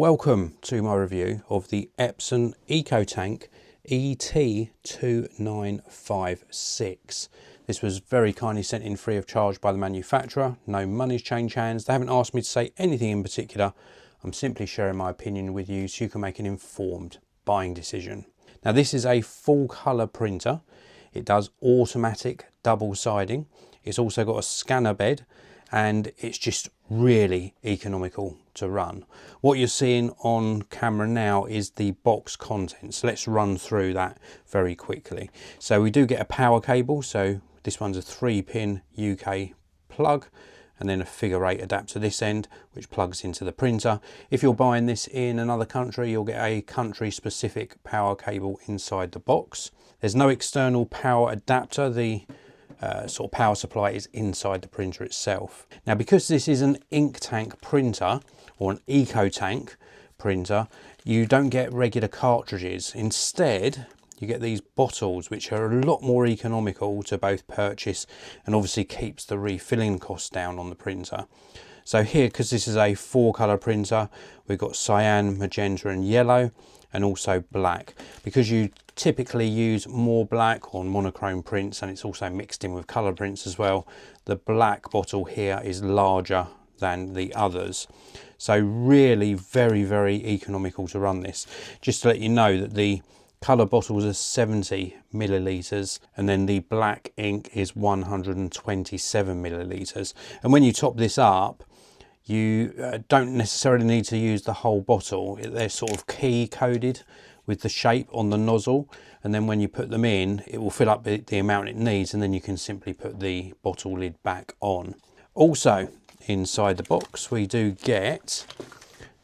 Welcome to my review of the Epson EcoTank ET-2956. This was very kindly sent in free of charge by the manufacturer. No money's changed hands. They haven't asked me to say anything in particular. I'm simply sharing my opinion with you so you can make an informed buying decision. Now, this is a full colour printer. It does automatic double siding. It's also got a scanner bed, and it's just really economical to run. What you're seeing on camera now is the box contents. Let's run through that very quickly. So we do get a power cable. So this one's a 3-pin UK plug, and then a figure 8 adapter this end, which plugs into the printer. If you're buying this in another country, you'll get a country specific power cable inside the box. There's no external power adapter. The sort of power supply is inside the printer itself. Now, because this is an ink tank printer or an EcoTank printer, you don't get regular cartridges. Instead, you get these bottles, which are a lot more economical to both purchase and obviously keeps the refilling costs down on the printer. So here, because this is a 4-colour printer, we've got cyan, magenta and yellow, and also black. Because you typically use more black on monochrome prints, and it's also mixed in with colour prints as well, the black bottle here is larger than the others. So really very, very economical to run this. Just to let you know that the colour bottles are 70 millilitres, and then the black ink is 127 millilitres. And when you top this up, you don't necessarily need to use the whole bottle. They're sort of key coded with the shape on the nozzle, and then when you put them in, it will fill up the amount it needs, and then you can simply put the bottle lid back on. Also inside the box we do get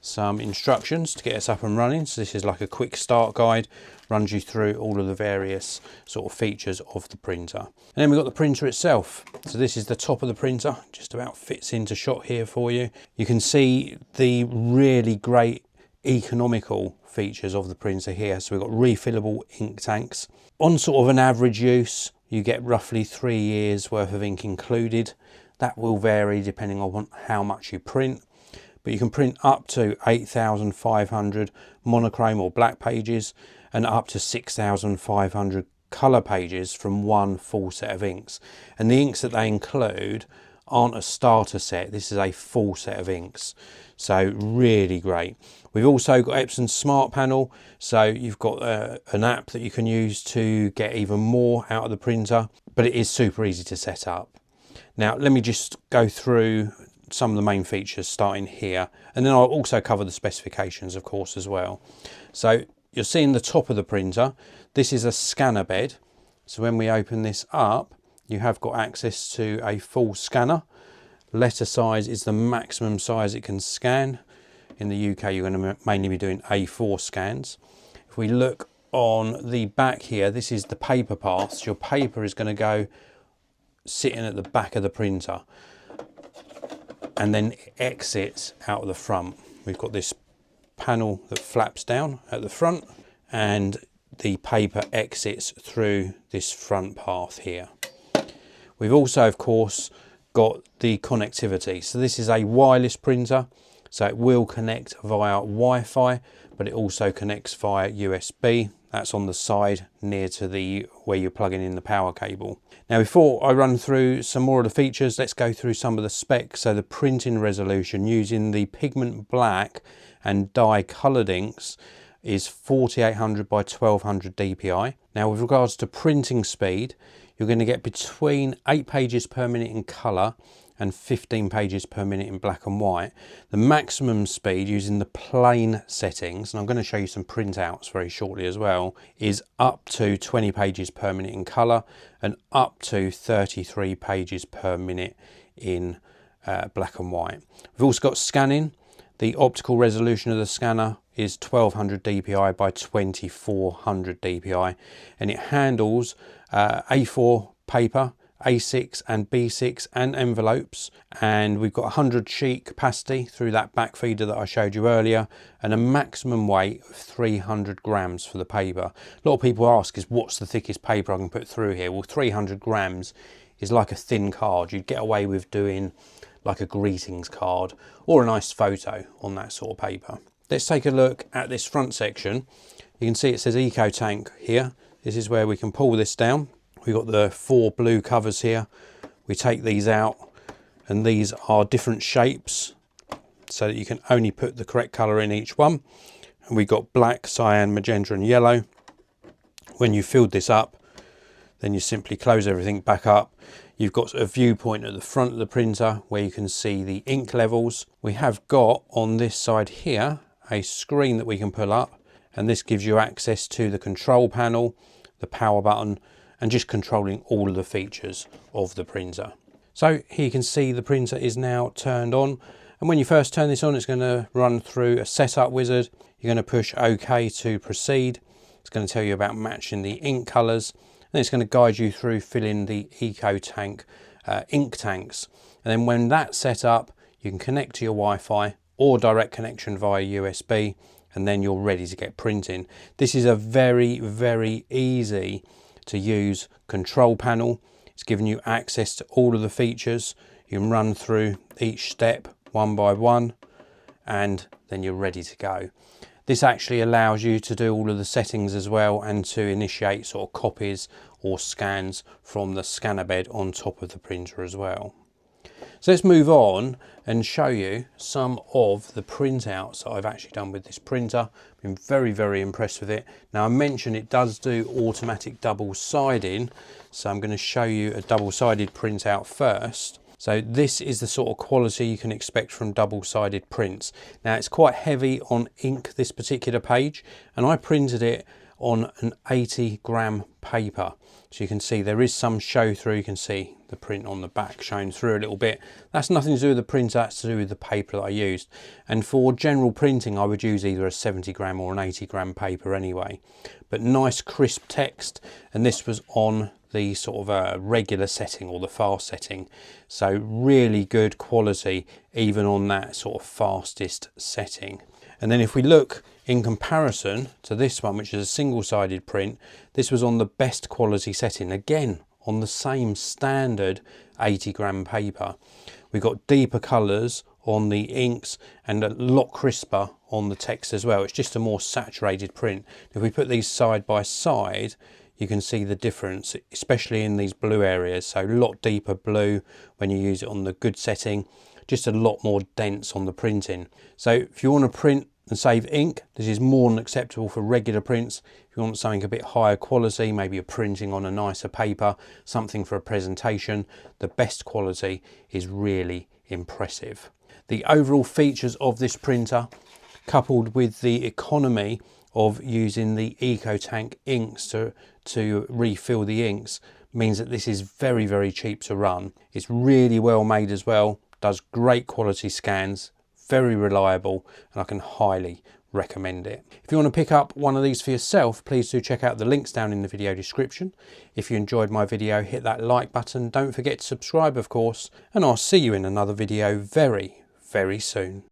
some instructions to get us up and running. So this is like a quick start guide, runs you through all of the various sort of features of the printer. And then we've got the printer itself. So this is the top of the printer, just about fits into shot here for you. You can see the really great economical features of the printer here. So we've got refillable ink tanks. On sort of an average use, you get roughly 3 years worth of ink included. That will vary depending on how much you print. But you can print up to 8,500 monochrome or black pages and up to 6,500 colour pages from one full set of inks. And the inks that they include aren't a starter set. This is a full set of inks. So really great. We've also got Epson Smart Panel. So you've got an app that you can use to get even more out of the printer, but it is super easy to set up. Now, let me just go through some of the main features starting here, and then I'll also cover the specifications of course as well. So you're seeing the top of the printer. This is a scanner bed, so when we open this up you have got access to a full scanner. Letter size is the maximum size it can scan. In the UK you're going to mainly be doing A4 scans. If we look on the back here, this is the paper paths. Your paper is going to go sitting at the back of the printer, and then it exits out of the front. We've got this panel that flaps down at the front, and the paper exits through this front path here. We've also of course got the connectivity. So this is a wireless printer, so it will connect via Wi-Fi, but it also connects via USB. That's on the side near to the where you're plugging in the power cable. Now, before I run through some more of the features, let's go through some of the specs. So the printing resolution using the pigment black and dye coloured inks is 4800 by 1200 dpi. Now, with regards to printing speed, you're going to get between 8 pages per minute in colour and 15 pages per minute in black and white. The maximum speed using the plain settings, and I'm going to show you some printouts very shortly as well, is up to 20 pages per minute in colour and up to 33 pages per minute in black and white. We've also got scanning. The optical resolution of the scanner is 1200 dpi by 2400 dpi, and it handles A4 paper, A6 and B6 and envelopes, and we've got 100 sheet capacity through that back feeder that I showed you earlier, and a maximum weight of 300 grams for the paper. A lot of people ask is what's the thickest paper I can put through here? Well, 300 grams is like a thin card. You'd get away with doing like a greetings card or a nice photo on that sort of paper. let's take a look at this front section. You can see it says EcoTank here. This is where we can pull this down. We've got the 4 blue covers here. We take these out, and these are different shapes so that you can only put the correct colour in each one. And we've got black, cyan, magenta and yellow. When you filled this up, then you simply close everything back up. You've got a viewpoint at the front of the printer where you can see the ink levels. We have got on this side here a screen that we can pull up, and this gives you access to the control panel, the power button, and just controlling all of the features of the printer. So here you can see the printer is now turned on, and when you first turn this on, it's going to run through a setup wizard. You're going to push OK to proceed. It's going to tell you about matching the ink colours, and it's going to guide you through filling the EcoTank ink tanks. And then when that's set up, you can connect to your Wi-Fi or direct connection via USB, and then you're ready to get printing. This is a very, very easy to use control panel. It's giving you access to all of the features. You can run through each step one by one, and then you're ready to go. This actually allows you to do all of the settings as well, and to initiate sort of copies or scans from the scanner bed on top of the printer as well. So let's move on and show you some of the printouts that I've actually done with this printer. Been very, very impressed with it. Now, I mentioned it does do automatic double siding, so I'm going to show you a double-sided printout first. So this is the sort of quality you can expect from double-sided prints. Now, it's quite heavy on ink, this particular page, and I printed it on an 80-gram paper. So you can see there is some show through. You can see the print on the back showing through a little bit. That's nothing to do with the printer, that's to do with the paper that I used. And for general printing, I would use either a 70-gram or an 80-gram paper anyway. But nice crisp text, and this was on the sort of regular setting or the fast setting. So really good quality even on that sort of fastest setting. And then if we look in comparison to this one, which is a single-sided print, this was on the best quality setting, again on the same standard 80-gram paper. We've got deeper colours on the inks and a lot crisper on the text as well. It's just a more saturated print. If we put these side by side, you can see the difference, especially in these blue areas. So a lot deeper blue when you use it on the good setting, just a lot more dense on the printing. So if you want to print and save ink, this is more than acceptable for regular prints. If you want something a bit higher quality, maybe you're printing on a nicer paper, something for a presentation, the best quality is really impressive. The overall features of this printer, coupled with the economy of using the EcoTank inks to refill the inks, means that this is very, very cheap to run. It's really well made as well, does great quality scans, very reliable, and I can highly recommend it. If you want to pick up one of these for yourself, please do check out the links down in the video description. If you enjoyed my video, hit that like button. Don't forget to subscribe, of course, and I'll see you in another video very, very soon.